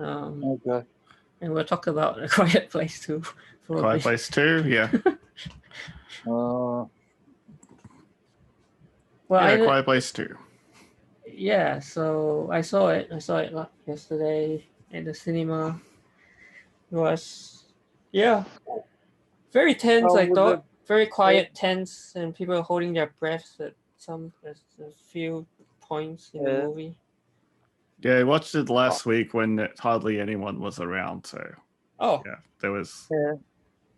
Okay. And we'll talk about A Quiet Place too. Quiet Place 2, yeah. Uh, Quiet Place 2. Yeah, so I saw it. I saw it yesterday at the cinema. It was, very tense. I thought very quiet, tense, and people holding their breaths at a few points in the movie. Yeah, I watched it last week when hardly anyone was around. So, there was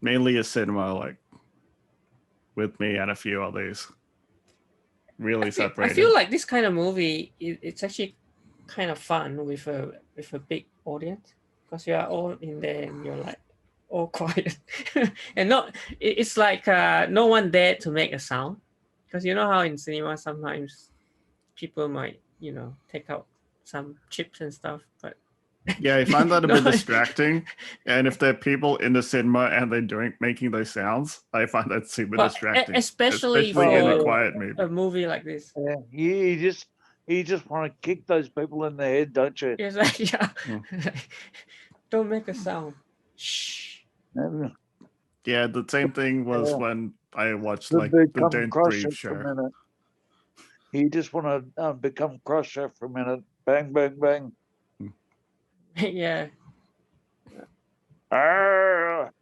mainly a cinema with me and a few others. Really separated. I feel like this kind of movie, it's actually kind of fun with a big audience because you are all in there and you're like all quiet and it's like no one dared to make a sound because you know how in cinema sometimes people might take out some chips and stuff, but yeah, I find that a bit distracting. And if there are people in the cinema and they're making those sounds, I find that super distracting, especially in a quiet movie. A movie like this. Yeah, you just want to kick those people in the head, don't you? It's like, don't make a sound. Shh. Yeah, the same thing was when I watched the Don't Breathe show. You just want to become Crusher for a minute. Bang, bang, bang. Yeah.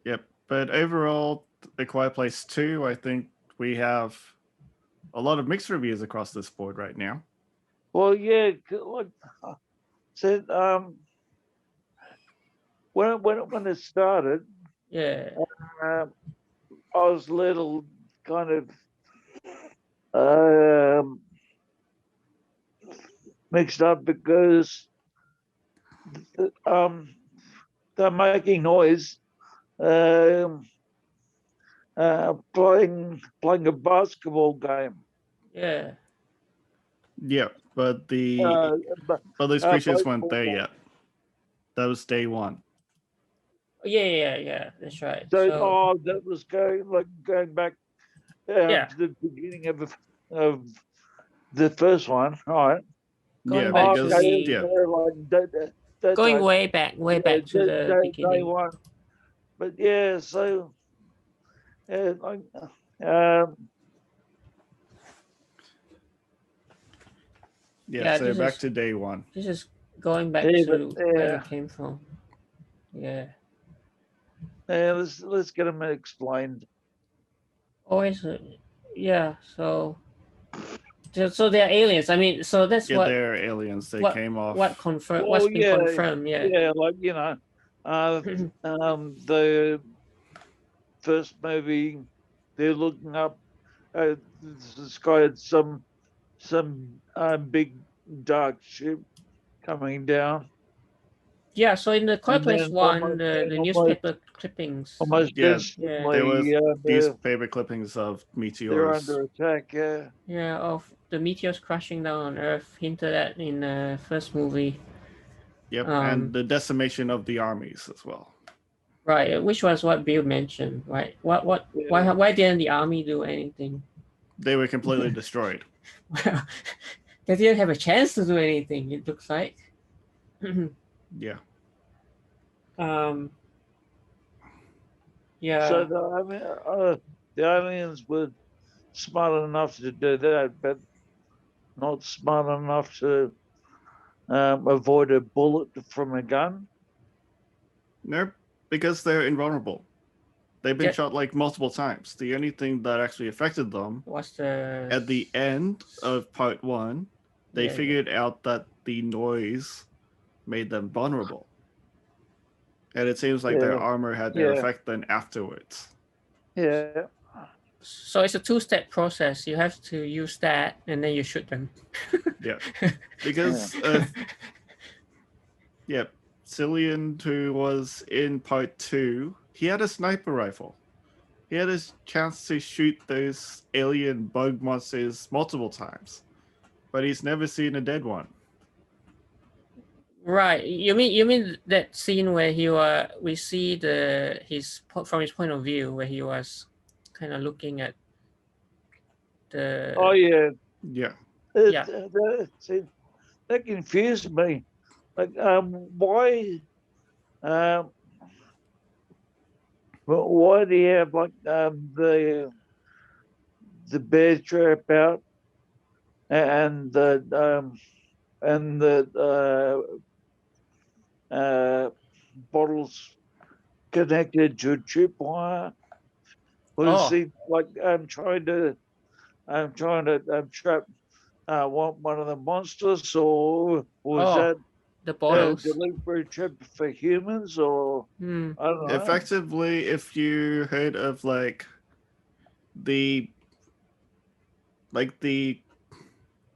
Yep. But overall, The Quiet Place 2, I think we have a lot of mixed reviews across this board right now. Well, yeah, look, so when it started, I was a little kind of mixed up because they're making noise, playing a basketball game. Yeah. Yeah, but those creatures weren't there yet. That was day one. Yeah. That's right. So that was going back to the beginning of the first one, right? Going back going way back to the beginning. Day one. But yeah, so so back to day one. This is going back to where it came from. Yeah. Yeah, let's get them explained. Always, So they're aliens. I mean, so that's what they're aliens. They came off. What's been confirmed? Yeah. Yeah, the first movie, they're looking up. This guy had some big dark ship coming down. Yeah, so in the Quiet Place 1, the newspaper clippings. There was newspaper clippings of meteors. They're under attack, yeah. Yeah, of the meteors crashing down on Earth, hinted at in the first movie. Yep, and the decimation of the armies as well. Right, which was what Bill mentioned, right? Why didn't the army do anything? They were completely destroyed. Well, they didn't have a chance to do anything, it looks like. Yeah. Yeah. So the aliens were smart enough to do that, but not smart enough to avoid a bullet from a gun. No, because they're invulnerable. They've been shot multiple times. The only thing that actually affected them was at the end of part 1, they figured out that the noise made them vulnerable. And it seems like their armor had no effect then afterwards. Yeah. So it's a 2-step process. You have to use that and then you shoot them. Yeah. Because Cillian, who was in part 2, he had a sniper rifle. He had a chance to shoot those alien bug monsters multiple times. But he's never seen a dead one. Right. You mean that scene where we see from his point of view, where he was kind of looking at the. Oh yeah. Yeah. That confused me. Why But why do you have like the bear trap out and the bottles connected to a tripwire? Was he like trying to trap one of the monsters, or was that the bottles delivery trip for humans, or I don't know. Effectively, if you heard of like the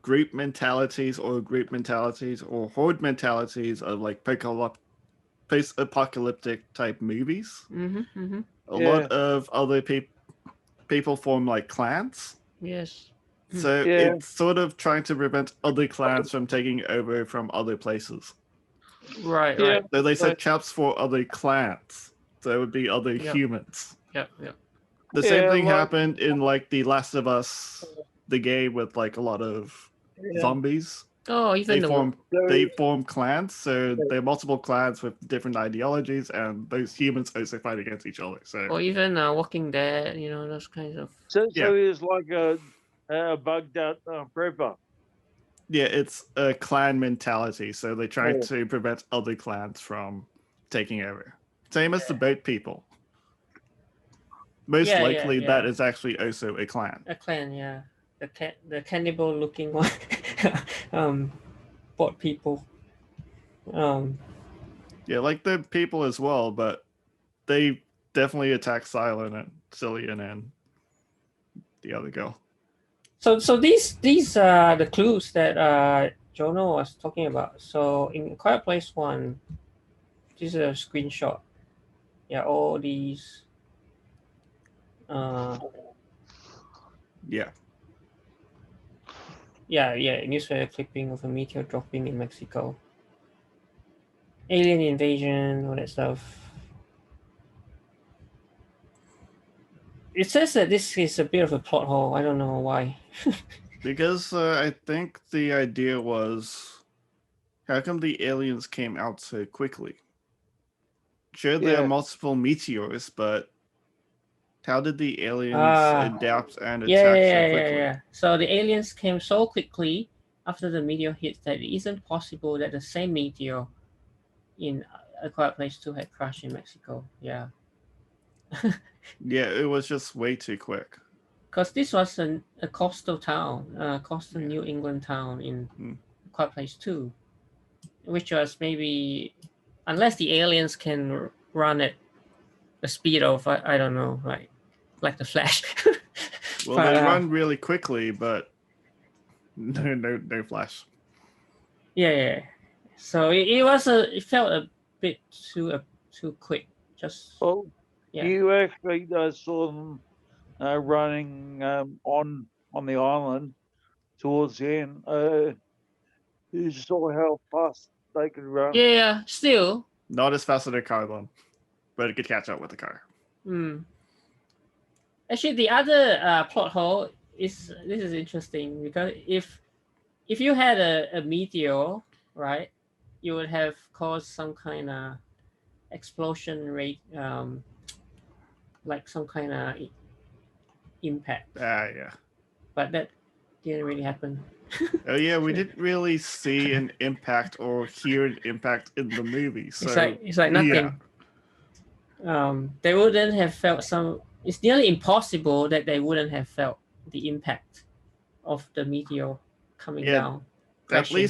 group mentalities or horde mentalities of like post-apocalyptic type movies, a lot of other people form like clans. Yes. So it's sort of trying to prevent other clans from taking over from other places. Right. So they set traps for other clans. So it would be other humans. Yep. The same thing happened in like The Last of Us, the game with like a lot of zombies. Oh, even they form clans, so there are multiple clans with different ideologies, and those humans also fight against each other. So, or even Walking Dead, those kinds of. So he's like a bugged out prepper. Yeah, it's a clan mentality. So they try to prevent other clans from taking over. Same as the boat people. Most likely, that is actually also a clan. A clan, yeah. The cannibal-looking one, boat people. Yeah, like the people as well, but they definitely attack Silent and Cillian and the other girl. So these are the clues that Jono was talking about. So in Quiet Place 1, this is a screenshot. Yeah, all these. Yeah, newspaper clipping of a meteor dropping in Mexico. Alien invasion, all that stuff. It says that this is a bit of a plot hole. I don't know why. Because I think the idea was, how come the aliens came out so quickly? Sure, there are multiple meteors, but how did the aliens adapt and attack so quickly? Yeah. So the aliens came so quickly after the meteor hit that it isn't possible that the same meteor in A Quiet Place 2 had crashed in Mexico. Yeah. Yeah, it was just way too quick. Because this was a coastal town, coastal New England town in A Quiet Place 2, which was maybe, unless the aliens can run at the speed of, I don't know, like the Flash. Well, they run really quickly, but no Flash. Yeah. So it felt a bit too quick. You actually saw them running on the island towards the end. You saw how fast they could run. Yeah, still not as fast as a car though, but it could catch up with the car. Actually, the other plot hole is interesting, because if you had a meteor, right, you would have caused some kind of explosion rate, like some kind of impact. Yeah. But that didn't really happen. Oh yeah, we didn't really see an impact or hear an impact in the movie. So it's like nothing. Yeah. They wouldn't have felt some. It's nearly impossible that they wouldn't have felt the impact of the meteor coming down. Crashing.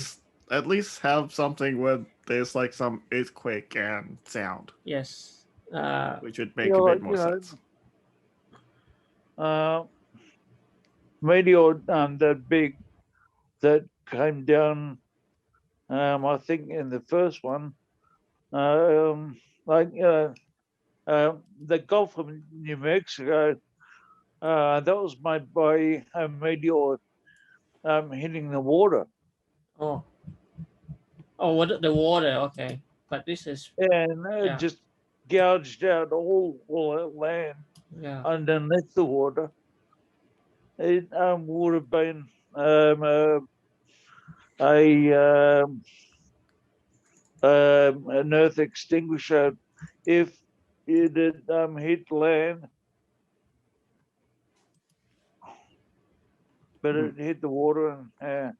At least have something where there's like some earthquake and sound. Yes. Which would make a bit more sense. Meteor that big that came down, I think in the first one, the Gulf of New Mexico, that was made by a meteor hitting the water. Oh, what the water? Okay, but this is just gouged out all that land underneath the water. It would have been a an earth extinguisher if it had hit land, but it hit the water and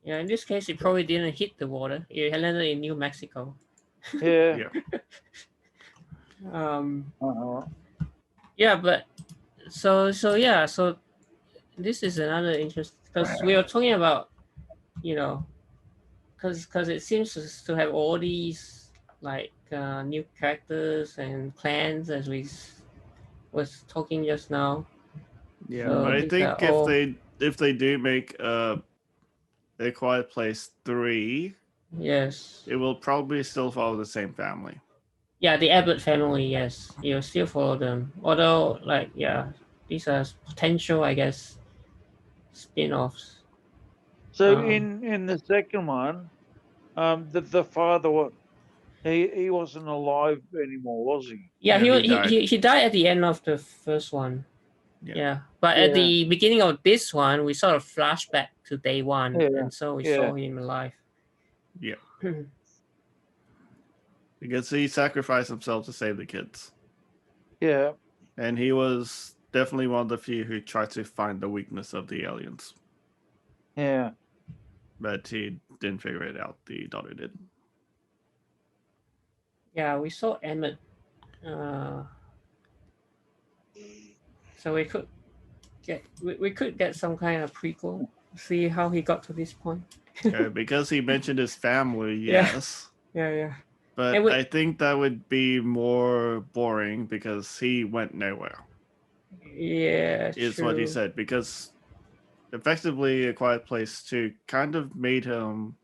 Yeah, in this case, it probably didn't hit the water. It landed in New Mexico. yeah. Yeah, but so this is another interest because we were talking about, because it seems to have all these like new characters and clans as we was talking just now. Yeah, So but I these think are all- if they do make A Quiet Place 3, yes, it will probably still follow the same family. yeah, the Abbott family, yes, you'll still follow them. Although, these are potential, I guess, spin-offs. So in the second one, the father, he wasn't alive anymore, was he? Yeah, Yeah, he he died. he died at the end of the first one. Yeah. But at the beginning of this one, we sort of flashback to day one, and so we saw him alive. Yeah. Because he sacrificed himself to save the kids. Yeah. And he was definitely one of the few who tried to find the weakness of the aliens. Yeah. But he didn't figure it out. The daughter did. Yeah, we saw Emmett. So we could get some kind of prequel, see how he got to this point. Because he mentioned his family, yes. Yeah. But I think that would be more boring because he went nowhere. Yeah, is true. what he said. Because effectively, A Quiet Place 2 kind of made him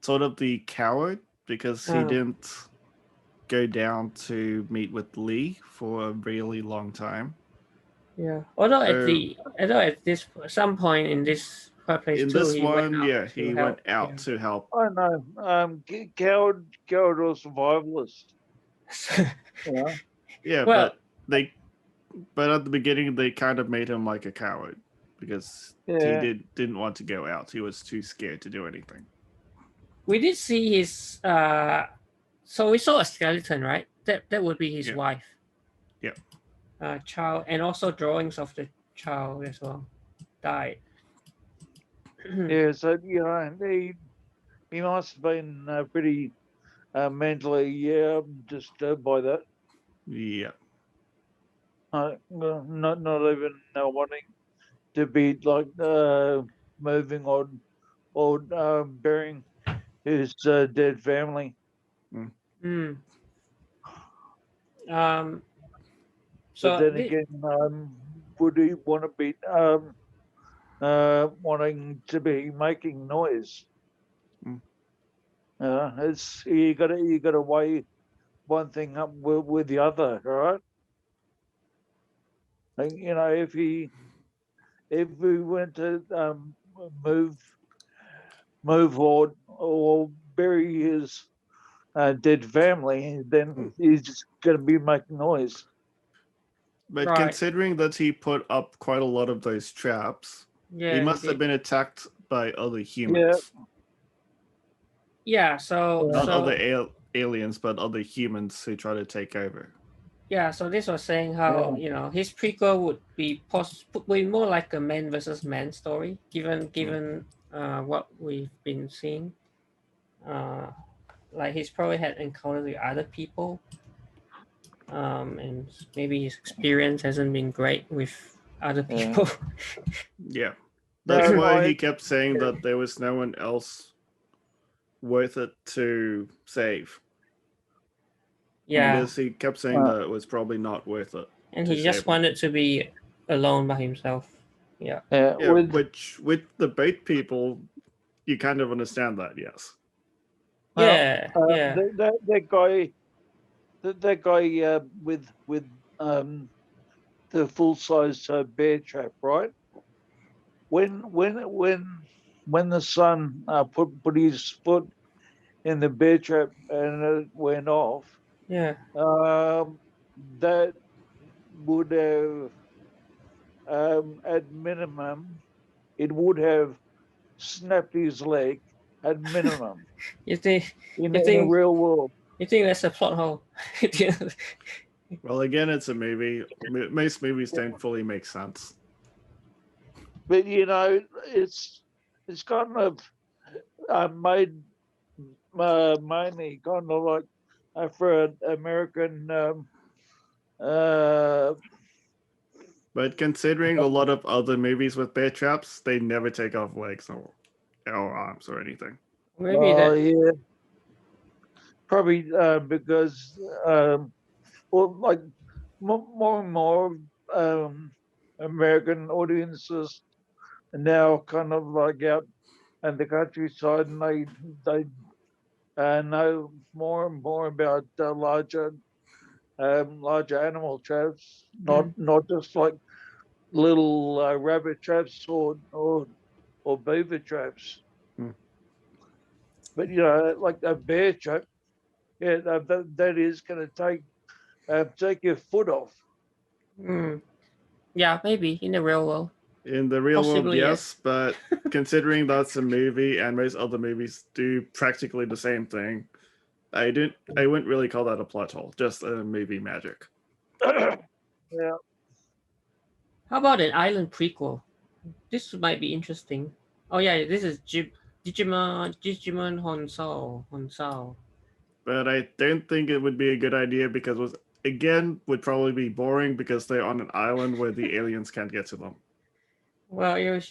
sort of the coward because he didn't go down to meet with Lee for a really long time. Yeah. Although at some point in this Quiet Place in 2, this he one, he went out to help. I know. Coward or survivalist. Yeah, well, but at the beginning they kind of made him like a coward because he didn't want to go out. He was too scared to do anything. We did see his so we saw a skeleton, right? That would be his wife. Yeah. Child, and also drawings of the child as well died. Yeah, so he must have been pretty mentally disturbed by that. Yeah. Not even wanting to be like moving or burying his dead family. So but then again, would he want to be wanting to be making noise? It's you got to weigh one thing up with the other, right? Like, if we went to move or bury his dead family, then he's just going to be making noise. But considering that he put up quite a lot of those traps, he must have been attacked by other humans. Yeah, so not other aliens, but other humans who try to take over. Yeah, so this was saying how his prequel would be more like a man versus man story, given what we've been seeing. Like he's probably had encounters with other people, and maybe his experience hasn't been great with other people. Yeah, that's why he kept saying that there was no one else worth it to save. Yeah, because he kept saying that it was probably not worth it, and he just wanted to be alone by himself. Yeah. Which with the boat people, you kind of understand that, yes. Yeah, That guy with the full size bear trap, right? When the son put his foot in the bear trap and it went off, that would have at minimum it would have snapped his leg at minimum. You think in the real world. You think that's a plot hole? Well, again, it's a movie. Most movies don't fully make sense. But it's kind of made mainly kind of like for American. But considering a lot of other movies with bear traps, they never take off legs or arms or anything. Maybe that. Yeah, probably because well, like more and more American audiences are now kind of like out in the countryside, and they know more and more about larger animal traps, not just like little rabbit traps or beaver traps. But like a bear trap, yeah, that is going to take your foot off. Yeah, maybe in the real world. In the real Possibly, world, yes, but considering that's a movie and most other movies do practically the same thing, I wouldn't really call that a plot hole, just a movie magic. Yeah. How about an island prequel? This might be interesting. Oh yeah, this is Djimon Honsal. But I don't think it would be a good idea because would probably be boring because they're on an island where the aliens can't get to them. Well, the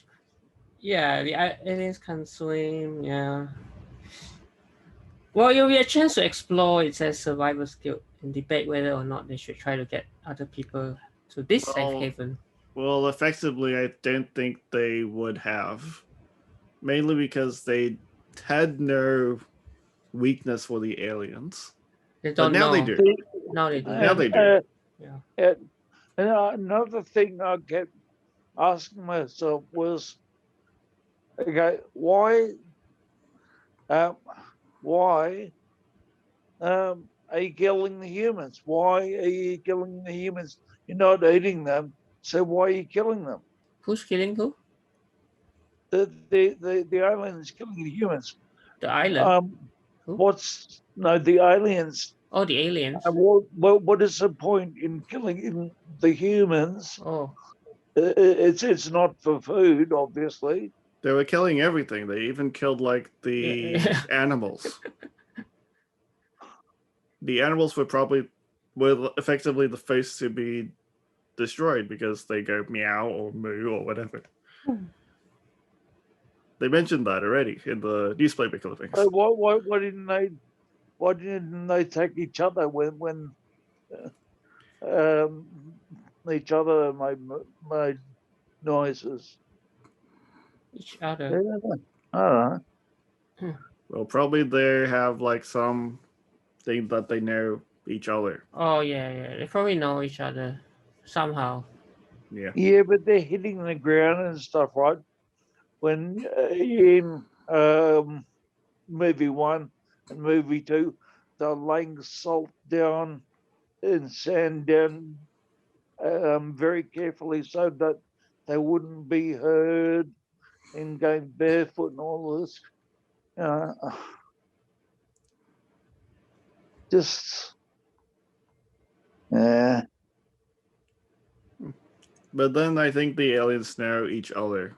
aliens can swim. Yeah. Well, it'll be a chance to explore its survival skill and debate whether or not they should try to get other people to this safe haven. Well, effectively, I don't think they would have. Mainly because they had no weakness for the aliens. They don't but now know. They do. Now they do. Now they do. Yeah. And another thing I kept asking myself was, okay, why are you killing the humans? Why are you killing the humans? You're not eating them, so why are you killing them? Who's killing who? The island is killing the humans. The island? The aliens. Oh, the aliens. What is the point in killing the humans? Oh. It's not for food, obviously. They were killing everything. They even killed like the animals. The animals were effectively the first to be destroyed because they go meow or moo or whatever. They mentioned that already in the newspaper clippings. Why didn't they take each other when each other made noises? Each other. I don't know. Well, probably they have like some thing that they know each other. Oh yeah. They probably know each other somehow. Yeah. Yeah, but they're hitting the ground and stuff, right? When in movie 1 and movie 2, they're laying salt down and sand down very carefully so that they wouldn't be heard and going barefoot and all this. But then I think the aliens know each other.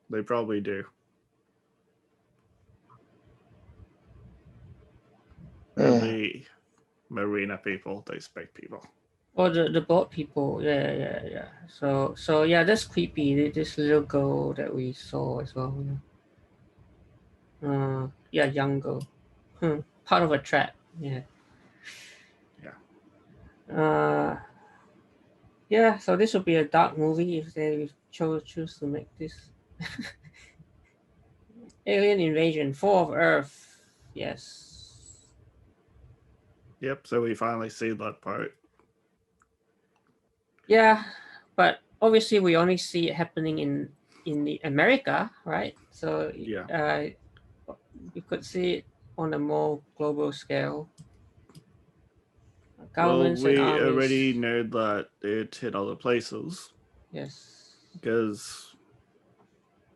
They probably do. The Marina people, they spec people. Oh, the boat people, yeah. So yeah, that's creepy. This little girl that we saw as well. Young girl. Part of a trap. Yeah. Yeah. So this would be a dark movie if they choose to make this. Alien invasion, fall of Earth. Yes. Yep. So we finally see that part. Yeah, but obviously we only see it happening in the America, right? So you could see it on a more global scale. Well, we already know that it hit other places. Yes. Because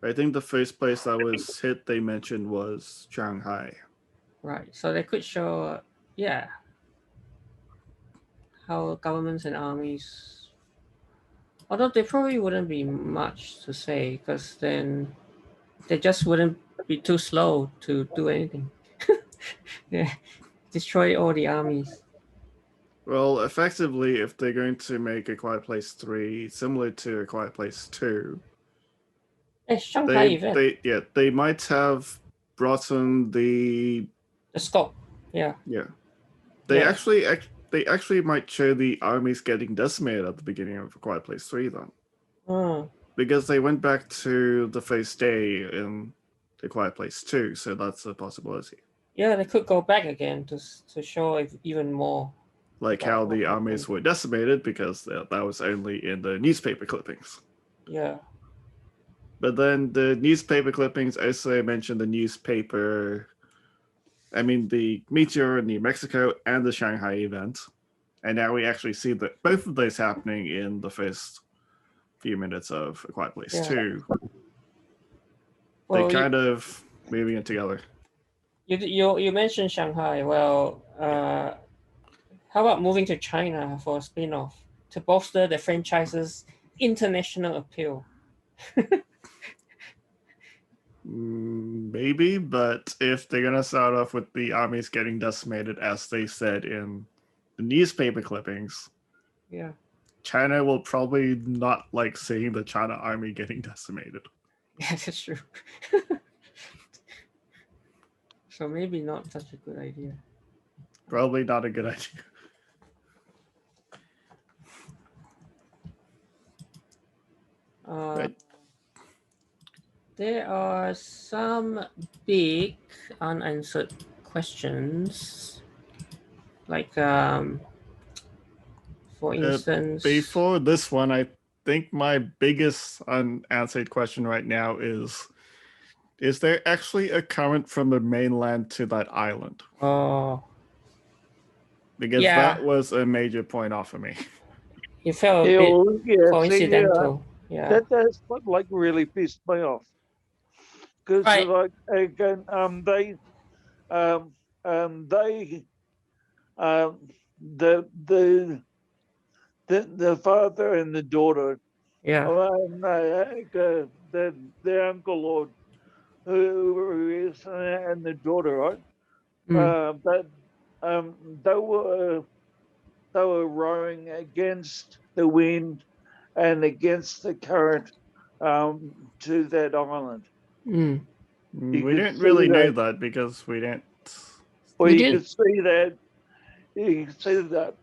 I think the first place that was hit they mentioned was Shanghai. Right. So they could show, how governments and armies, although there probably wouldn't be much to say because then they just wouldn't be too slow to do anything. Yeah, destroy all the armies. Well, effectively, if they're going to make A Quiet Place 3 similar to A Quiet Place 2, Shanghai event. they might have brought in the scope. Yeah. They actually might show the armies getting decimated at the beginning of A Quiet Place 3 then. Because they went back to the first day in The Quiet Place 2, so that's a possibility. Yeah, they could go back again to show even more. Like how the armies were decimated, because that was only in the newspaper clippings. Yeah. But then the newspaper clippings also mentioned the meteor in New Mexico and the Shanghai event. And now we actually see both of those happening in the first few minutes of A Quiet Place 2. They kind of moving it together. You mentioned Shanghai. Well, how about moving to China for a spin-off to bolster the franchise's international appeal? Maybe, but if they're gonna start off with the armies getting decimated, as they said in the newspaper clippings, China will probably not like seeing the China army getting decimated. Yeah, that's true. So maybe not such a good idea. Probably not a good idea. Right. There are some big unanswered questions, like for instance. Before this one, I think my biggest unanswered question right now is there actually a current from the mainland to that island? Oh. Because that was a major point off for me. It felt a bit coincidental. That's what like really pissed me off. Because like again, the father and the daughter, the uncle or who is and the daughter, right? They were rowing against the wind and against the current to that island. We didn't really know that because we didn't. Well, you could see that. You can see that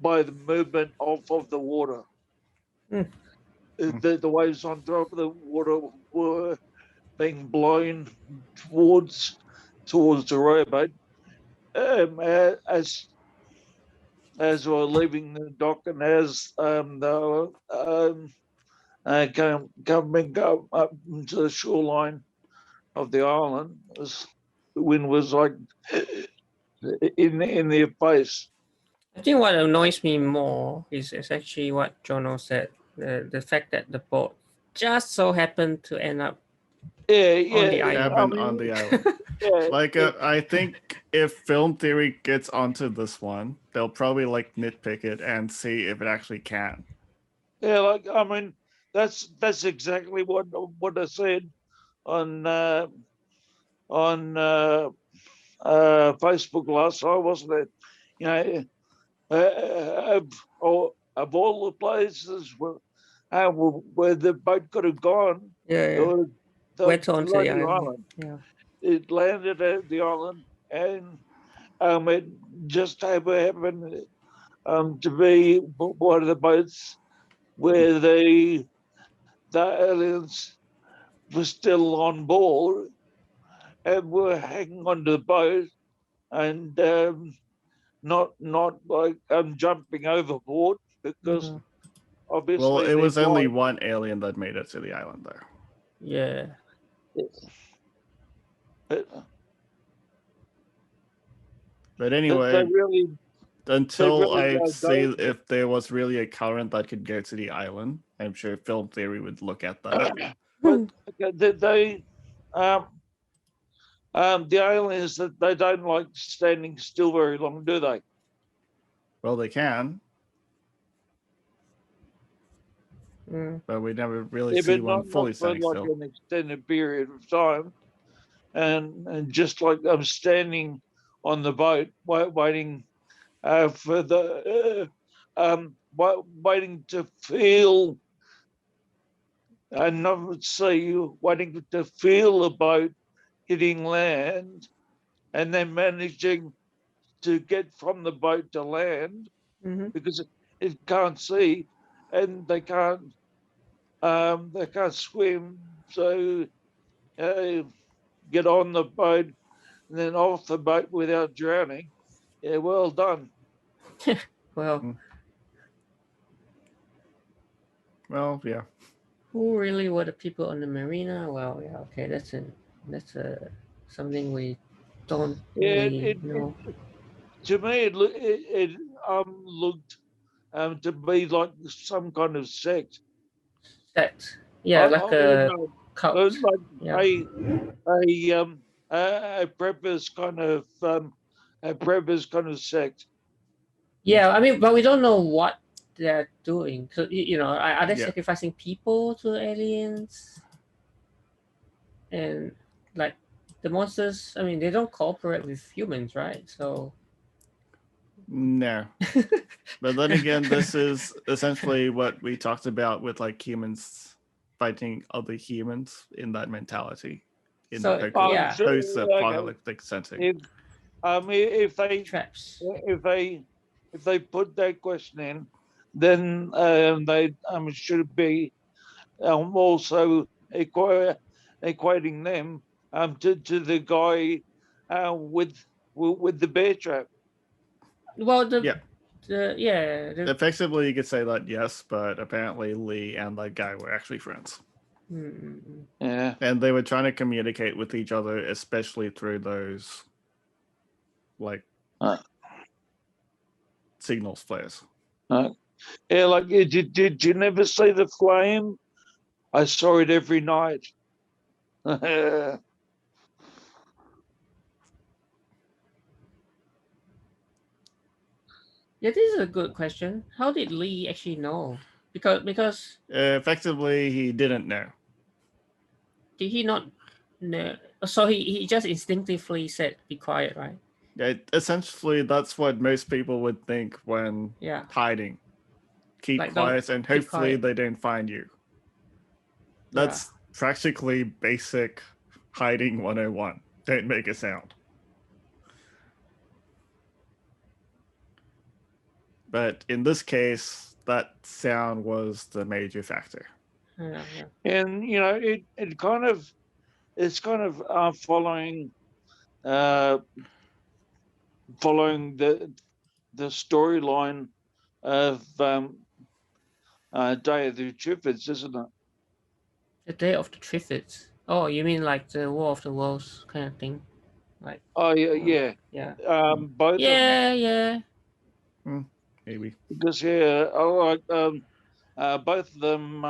by the movement of the water. The waves on top of the water were being blown towards the rowboat as we were leaving the dock, and as they were coming up to the shoreline of the island, the wind was like in their face. I think what annoys me more is actually what Jono said, the fact that the boat just so happened to end up on the island. On the island. I think if film theory gets onto this one, they'll probably like nitpick it and see if it actually can. Yeah, that's exactly what I said on Facebook last night, wasn't it? You know, of all the places where the boat could have gone, went onto the island. Yeah. It landed at the island, and it just happened to be one of the boats where the aliens were still on board and were hanging onto the boat and not like jumping overboard, because obviously. Well, it was only one alien that made it to the island there. Yeah. But anyway, until I see if there was really a current that could go to the island. I'm sure film theory would look at that. But they, the aliens, that they don't like standing still very long, do they? Well, they can, but we never really see one fully standing for still. Like an extended period of time, and just like I'm standing on the boat waiting for the waiting to feel and not see, waiting to feel the boat hitting land, and then managing to get from the boat to land because it can't see and they can't swim, so get on the boat and then off the boat without drowning. Yeah, well done. Well, Yeah. Who really were the people on the Marina? Well, yeah, okay, that's something we don't really know. To me, it looked to be like some kind of sect. Sect, yeah, like a cult, like a preppers kind of sect. Yeah, I mean, but we don't know what they're doing. So are they sacrificing people to aliens? And like the monsters, I mean, they don't cooperate with humans, right? So no. But then again, this is essentially what we talked about with like humans fighting other humans in that mentality in the post-apocalyptic setting. If they traps, if they put that question in, then they should be also equating them to the guy with the bear trap. Well, effectively you could say that, yes, but apparently Lee and that guy were actually friends. Yeah, and they were trying to communicate with each other, especially through those like signals flares. Yeah, like did you never see the flame? I saw it every night. Yeah, this is a good question. How did Lee actually know? Because effectively he didn't know. Did he not know? So he just instinctively said, "Be quiet," right? Yeah, essentially that's what most people would think when hiding. Keep like, quiet and hopefully they don't find you. That's practically basic hiding 101. Don't make a sound. But in this case, that sound was the major factor. And it's kind of following the storyline of Day of the Triffids, isn't it? The Day of the Triffids. Oh, you mean like the War of the Worlds kind of thing, like? Oh yeah. Both. Yeah. Maybe because both of them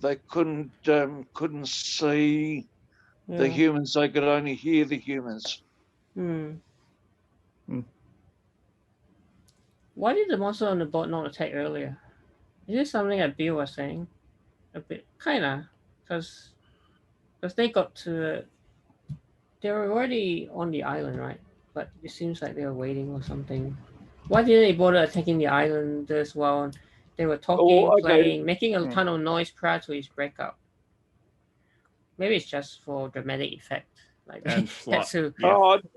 they couldn't see the humans. They could only hear the humans. Why did the monster on the boat not attack earlier? Is this something that Bill was saying? A bit, kinda, because they got to. They were already on the island, right? But it seems like they were waiting or something. Why didn't they bother attacking the island as well? They were talking, playing, making a ton of noise prior to his breakup. Maybe it's just for dramatic effect. Like they had to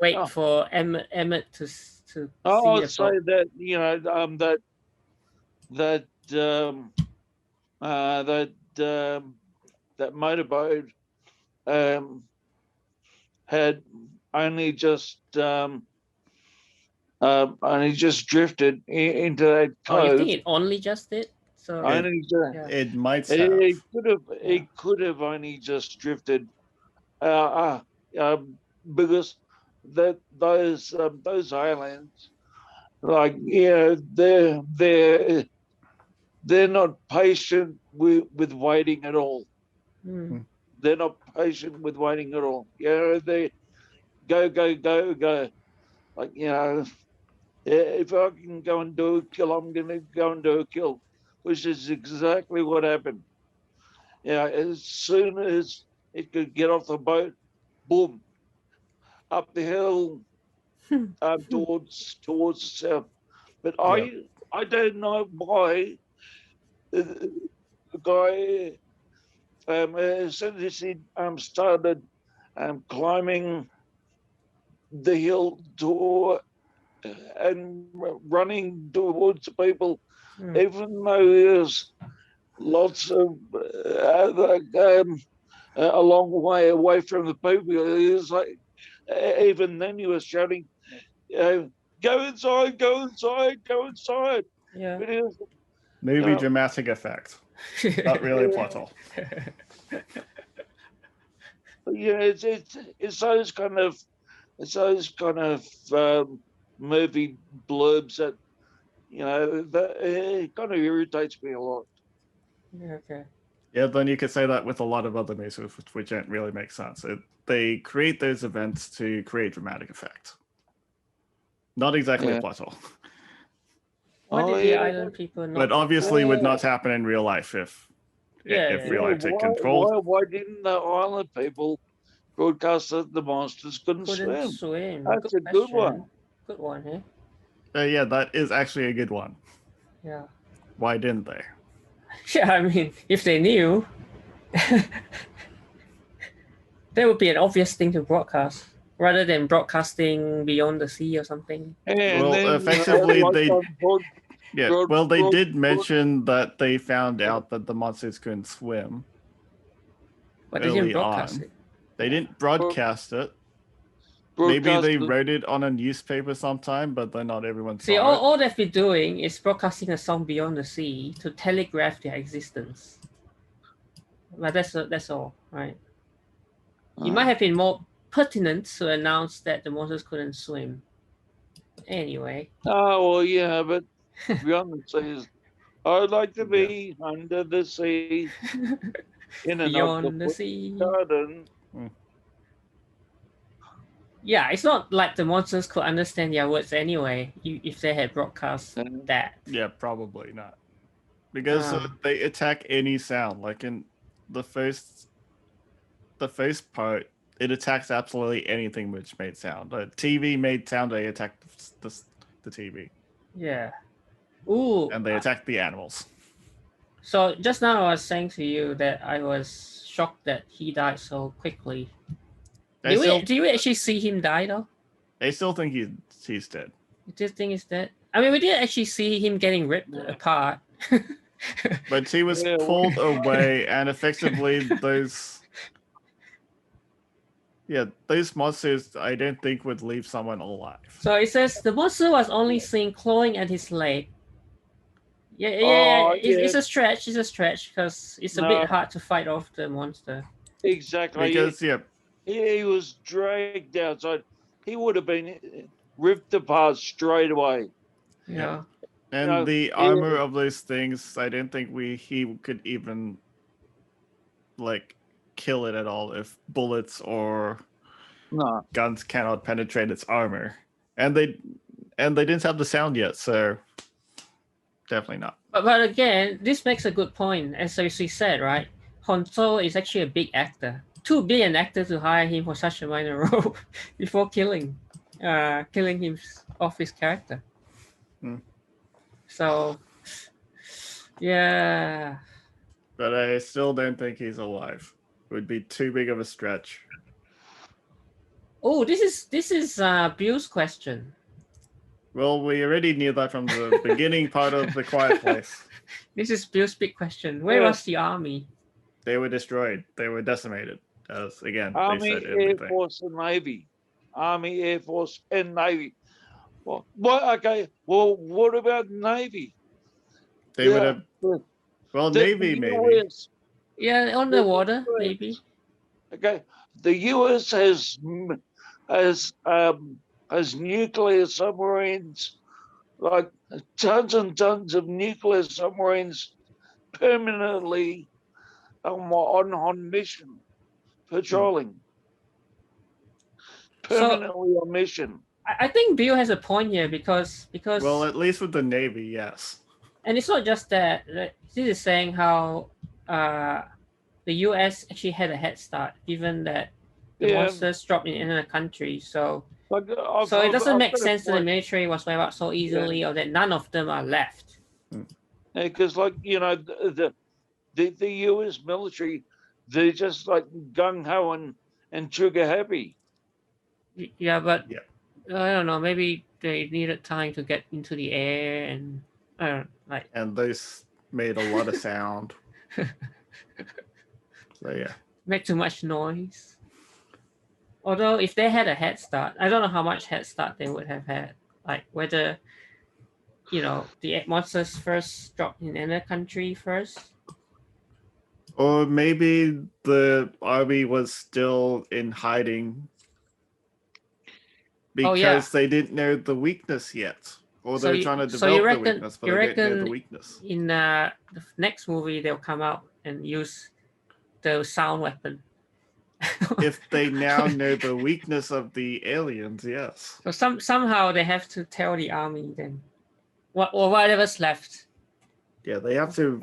wait for Emmett to see I'd say that that motorboat had only just drifted into that cove. Oh, you think it only just did? So it might have. It could have only just drifted because that those aliens, like, yeah, they're not patient with waiting at all. Mm. They're not patient with waiting at all. They go. Like, if I can go and do a kill, I'm going to go and do a kill, which is exactly what happened. As soon as it could get off the boat, boom, up the hill, towards the south. But I don't know why the guy, as soon as he started climbing the hill and running towards the people, even though there's lots of a long way away from the people, he was like, even then he was shouting, "Go inside, go inside, go inside!" Yeah. But he was, Movie dramatic effect, not really plot hole. It's those kind of movie blurbs that that it kind of irritates me a lot. Yeah, okay. Yeah, then you could say that with a lot of other movies, which don't really make sense. They create those events to create dramatic effect. Not exactly a plot hole. Why did the island people not? But obviously would not happen in real life if real life take control. Why didn't the island people broadcast that the monsters couldn't swim? That's a good one. Good one, eh? Yeah, that is actually a good one. Yeah. Why didn't they? Yeah, I mean, if they knew, that would be an obvious thing to broadcast, rather than broadcasting beyond the sea or something. Well, effectively, they did mention that they found out that the monsters couldn't swim. But they didn't broadcast it. They didn't broadcast it. Maybe they wrote it on a newspaper sometime, but then not everyone saw it. All they've been doing is broadcasting a song beyond the sea to telegraph their existence. But that's all, right? It might have been more pertinent to announce that the monsters couldn't swim. Anyway. Oh, well, yeah, but beyond the seas, I'd like to be under the sea, in beyond the sea garden. Yeah, it's not like the monsters could understand their words anyway, if they had broadcast that. Yeah, probably not. Because they attack any sound. Like in the first part, it attacks absolutely anything which made sound. A TV made sound, they attacked the TV. Yeah. Ooh. And they attacked the animals. So just now I was saying to you that I was shocked that he died so quickly. Do you actually see him die though? I still think he's dead. You just think he's dead? I mean, we didn't actually see him getting ripped apart. But he was pulled away, and effectively those monsters I don't think would leave someone alive. So it says the monster was only seen clawing at his leg. It's a stretch. It's a stretch because it's a bit hard to fight off the monster. Exactly. Because he was dragged outside. He would have been ripped apart straight away. Yeah. And the armor of those things, I didn't think he could even kill it at all if bullets or guns cannot penetrate its armor. And they didn't have the sound yet, so definitely not. But again, this makes a good point. As we said, right? Honso is actually a big actor. Too big an actor to hire him for such a minor role before killing him off his character. So, yeah. But I still don't think he's alive. It would be too big of a stretch. Oh, this is Bill's question. Well, we already knew that from the beginning part of The Quiet Place. This is Bill's big question. Where was the army? They were destroyed. They were decimated. As again, Army, they said Air Force, and Navy. Army, Air Force, and Navy. Well, okay. Well, what about Navy? They would have. Well, Navy maybe. Yeah, on the water maybe. Okay, the US has as nuclear submarines, like tons and tons of nuclear submarines permanently on mission, patrolling. Permanently on mission. I think Bill has a point here because well, at least with the Navy, yes. And it's not just that. This is saying how the U.S. actually had a head start, given that the monsters dropped in another country. So it doesn't make sense that the military was wiped out so easily, or that none of them are left. Because, like, you know, the U.S. military, they're just like gung ho and trigger happy. Yeah, but I don't know. Maybe they needed time to get into the air, and I don't like. And they made a lot of sound. So yeah, make too much noise. Although if they had a head start, I don't know how much head start they would have had. Like whether, you know, the monsters first dropped in another country first. Or maybe the army was still in hiding because they didn't know the weakness yet. Or they're trying to develop the weakness, but they didn't know the weakness. In the next movie, they'll come out and use the sound weapon. If they now know the weakness of the aliens, yes. So somehow they have to tell the army then, or whatever's left. Yeah, they have to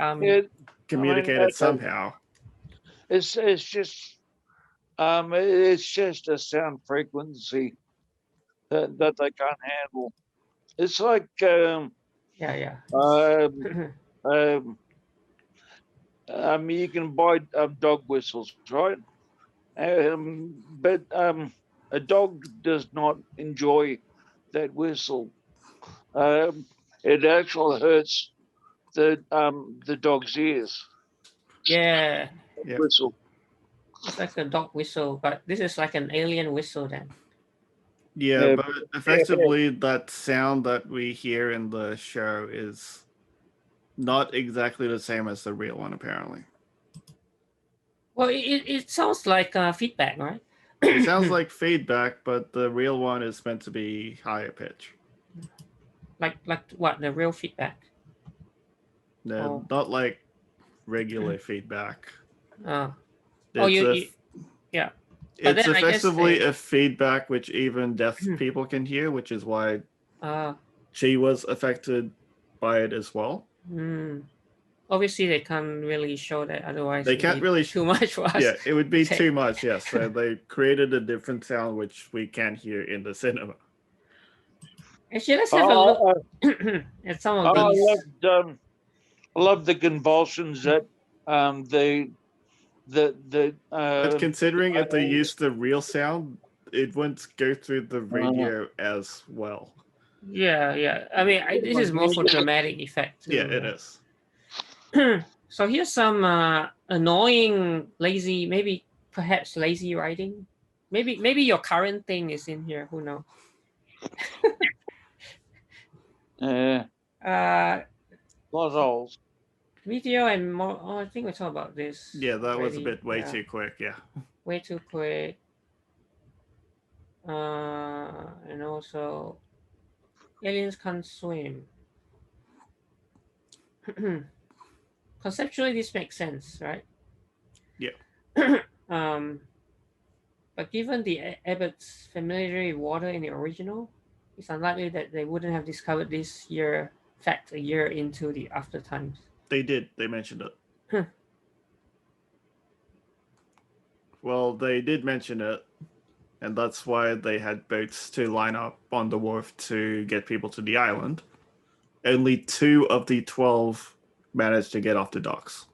communicate it somehow. It's just a sound frequency that they can't handle. It's like you can buy dog whistles, right? But a dog does not enjoy that whistle. It actually hurts the dog's ears. Yeah. Whistle. It's like a dog whistle, but this is like an alien whistle then. Yeah, but effectively that sound that we hear in the show is not exactly the same as the real one, apparently. Well, it sounds like feedback, right? It sounds like feedback, but the real one is meant to be higher pitch. Like what? The real feedback? No, not like regular feedback. Yeah. It's effectively a feedback which even deaf people can hear, which is why she was affected by it as well. Obviously, they can't really show that. Otherwise, they can't really too much for us. Yeah, it would be too much. Yes, so they created a different sound which we can't hear in the cinema. Actually, let's have a look at some of these. I love the convulsions that but considering if they used the real sound, it wouldn't go through the radio as well. Yeah. I mean, this is more for dramatic effect. Yeah, it is. So here's some annoying, lazy, perhaps lazy writing. Maybe your current thing is in here. Who knows? Holes. Video and more. Oh, I think we talked about this. Yeah, that was a bit way too quick. Yeah. Way too quick. And also, aliens can't swim. Conceptually, this makes sense, right? Yeah. But given the Abbott's familiarity with water in the original, it's unlikely that they wouldn't have discovered this fact a year into the after times. They did. They mentioned it. Well, they did mention it, and that's why they had boats to line up on the wharf to get people to the island. Only 2 of the 12 managed to get off the docks.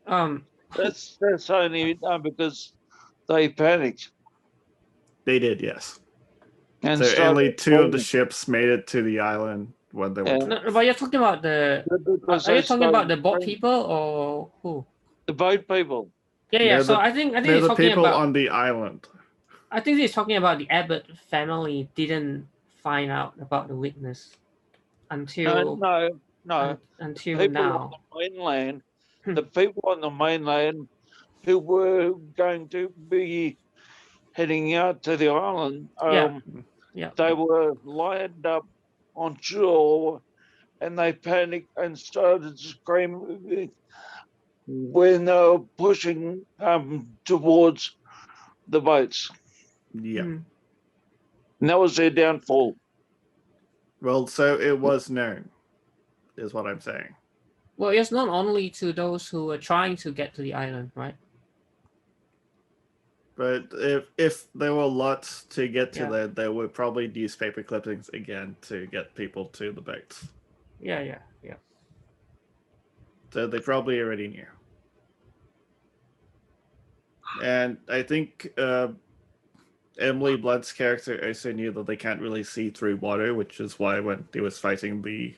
That's only because they panicked. They did, yes. And so only 2 of the ships made it to the island when they were. No, but you're talking about are you talking about the boat people or who? The boat people. Yeah. So I think they're the people on the island. I think he's talking about the Abbott family didn't find out about the weakness until until people now. On the mainland, the people on the mainland who were going to be heading out to the island, they were lined up on shore, and they panicked and started screaming when they were pushing towards the boats. Yeah. And that was their downfall. Well, so it was known, is what I'm saying. Well, it's not only to those who were trying to get to the island, right? But if there were lots to get to there, they would probably use paper clippings again to get people to the boats. Yeah. So they probably already knew. And I think Emily Blunt's character also knew that they can't really see through water, which is why when he was fighting the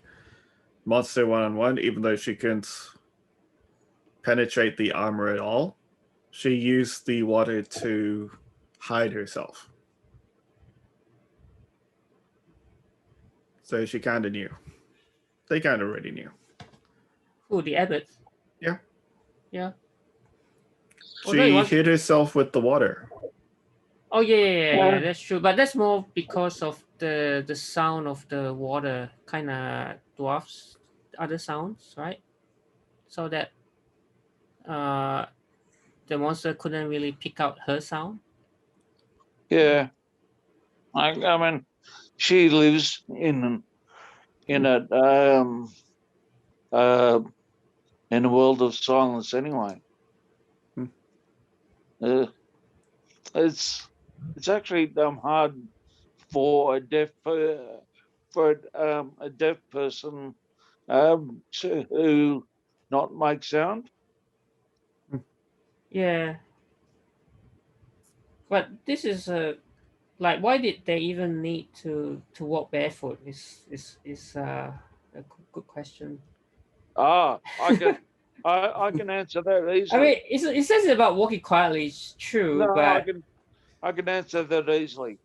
monster one-on-one, even though she couldn't penetrate the armor at all, she used the water to hide herself. So she kind of knew. They kind of already knew. Who, the Abbott? Yeah. She hid herself with the water. Oh yeah, that's true. But that's more because of the sound of the water kind of dwarfs other sounds, right? So that the monster couldn't really pick out her sound. Yeah, I mean, she lives in a world of silence anyway. It's actually hard for a deaf person to not make sound. Yeah, but this is like, why did they even need to walk barefoot? Is a good question. I can answer that easily. I mean, it says about walking quietly. It's true, no, but I can answer that easily.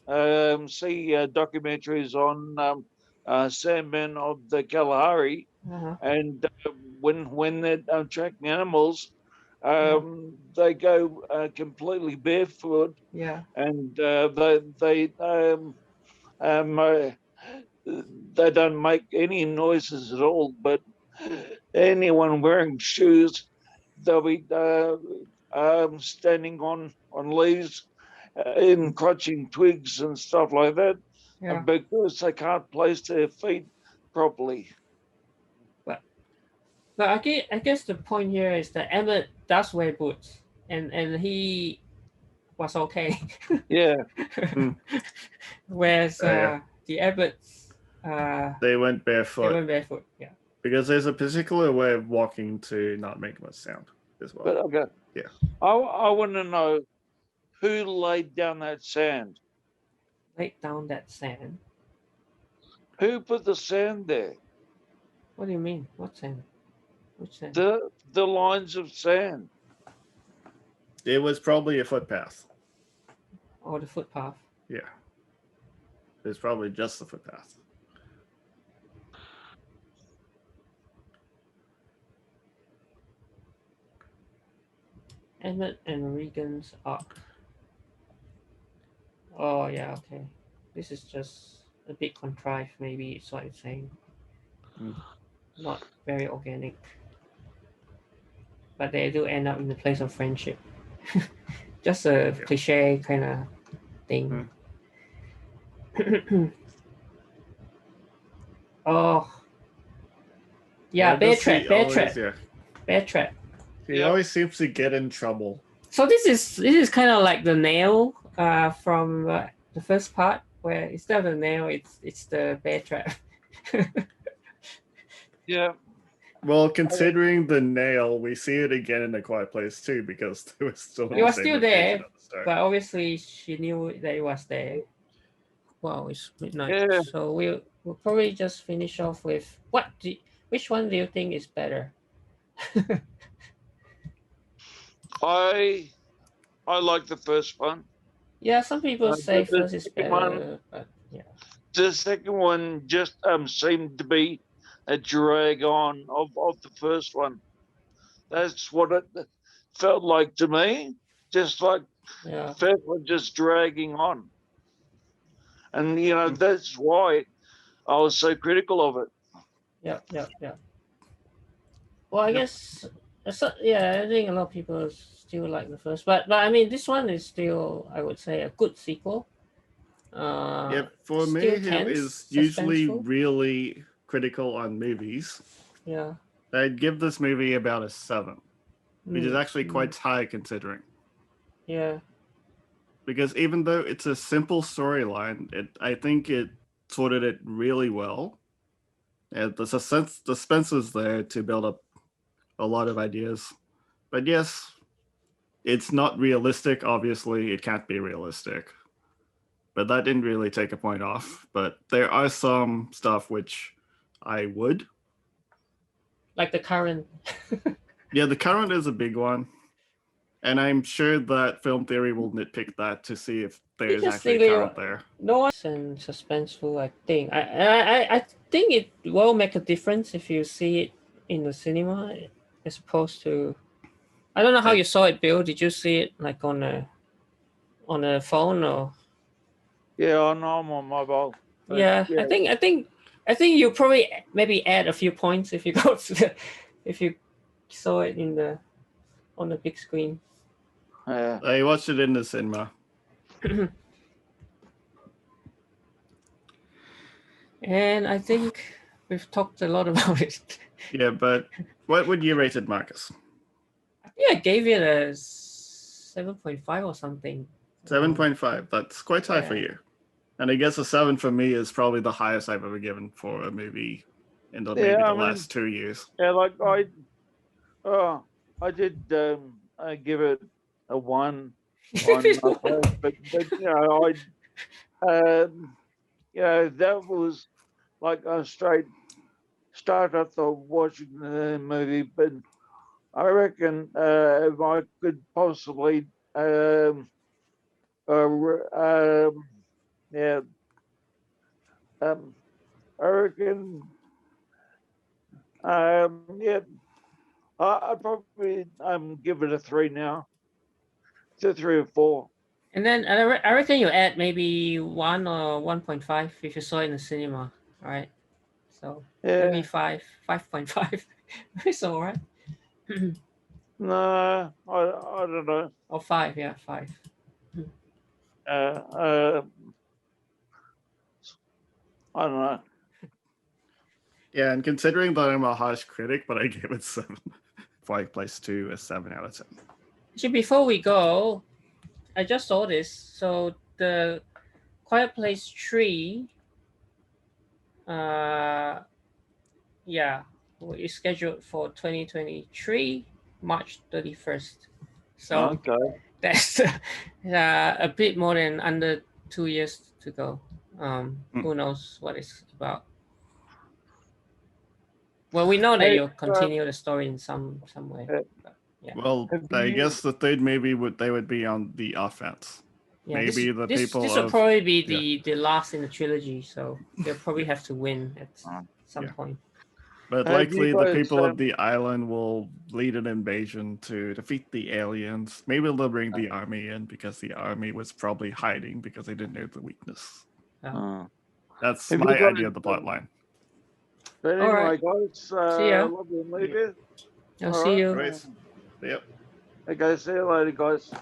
See documentaries on Sandmen of the Kalahari, and when they're tracking animals, they go completely barefoot. Yeah. And they don't make any noises at all. But anyone wearing shoes, they'll be standing on leaves, in clutching twigs and stuff like that, because they can't place their feet properly. But I guess the point here is that Emmett does wear boots, and he was okay. Yeah. Whereas the Abbotts, they went barefoot. Yeah. Because there's a particular way of walking to not make much sound as well. But okay. Yeah. I want to know who laid down that sand. Laid down that sand? Who put the sand there? What do you mean? What sand? Which sand? The lines of sand. It was probably a footpath. Oh, the footpath. Yeah. It's probably just the footpath. Emmett and Regan's arc. Oh yeah, okay. This is just a bit contrived, maybe it's what it's saying. Not very organic. But they do end up in the place of friendship. Just a cliche kind of thing. Oh. Yeah, bear trap. Bear trap. He always seems to get in trouble. So this is kind of like the nail from the first part, where instead of the nail, it's the bear trap. Yeah. Well, considering the nail, we see it again in A Quiet Place too, because it was still there, but obviously she knew that it was there. Wow, it's midnight, so we'll probably just finish off with which one do you think is better? I like the first one. Yeah, some people say first is better, but yeah. The second one just seemed to be a drag on of the first one. That's what it felt like to me. just like first one just dragging on. And that's why I was so critical of it. Yeah. Well, I guess I think a lot of people still like the first, but I mean, this one is still, I would say, a good sequel. For me, who is usually really critical on movies, I'd give this movie about a 7, which is actually quite high considering. Yeah. Because even though it's a simple storyline, I think it sorted it really well. And the suspense is there to build up a lot of ideas. But yes, it's not realistic. Obviously, it can't be realistic. But that didn't really take a point off. But there are some stuff which I would. Like the current. Yeah, the current is a big one. And I'm sure that Film Theory will nitpick that to see if there's actually a current there. No one's and suspenseful, I think. I think it will make a difference if you see it in the cinema as opposed to... I don't know how you saw it, Bill. Did you see it like on a phone or? Yeah, I'm on mobile. Yeah, I think you probably maybe add a few points if you go to if you saw it on the big screen. Yeah. I watched it in the cinema. And I think we've talked a lot about it. Yeah, but what would you rate it, Marcus? I gave it a 7.5 or something. 7.5. That's quite high for you. And I guess a 7 for me is probably the highest I've ever given for a movie in the last 2 years. Yeah, like I did give it a 1 on but that was like a straight start after watching the movie, but I reckon if I could possibly I reckon I'd probably give it a 3 now. It's a 3 or 4. And then I reckon you add maybe 1 or 1.5 if you saw it in the cinema, right? So maybe 5.5. It's all right. No, I don't know. Or 5, 5. I don't know. Yeah, and considering that I'm a harsh critic, but I gave it 7. Quiet Place 2 a 7 out of 10. Actually, before we go, I just saw this. So the Quiet Place 3, is scheduled for 2023, March 31st. So that's a bit more than under 2 years to go. Who knows what it's about? Well, we know that you'll continue the story in some way. But, well, I guess the third maybe they would be on the offense. Maybe this will probably be the last in the trilogy, so they'll probably have to win at some point. But likely the people of the island will lead an invasion to defeat the aliens. Maybe they'll bring the army in because the army was probably hiding because they didn't know the weakness. That's my idea of the plot line. But anyway, guys, see ya. Lovely movie. I'll see you. Right. Yep. Okay, see you later, guys.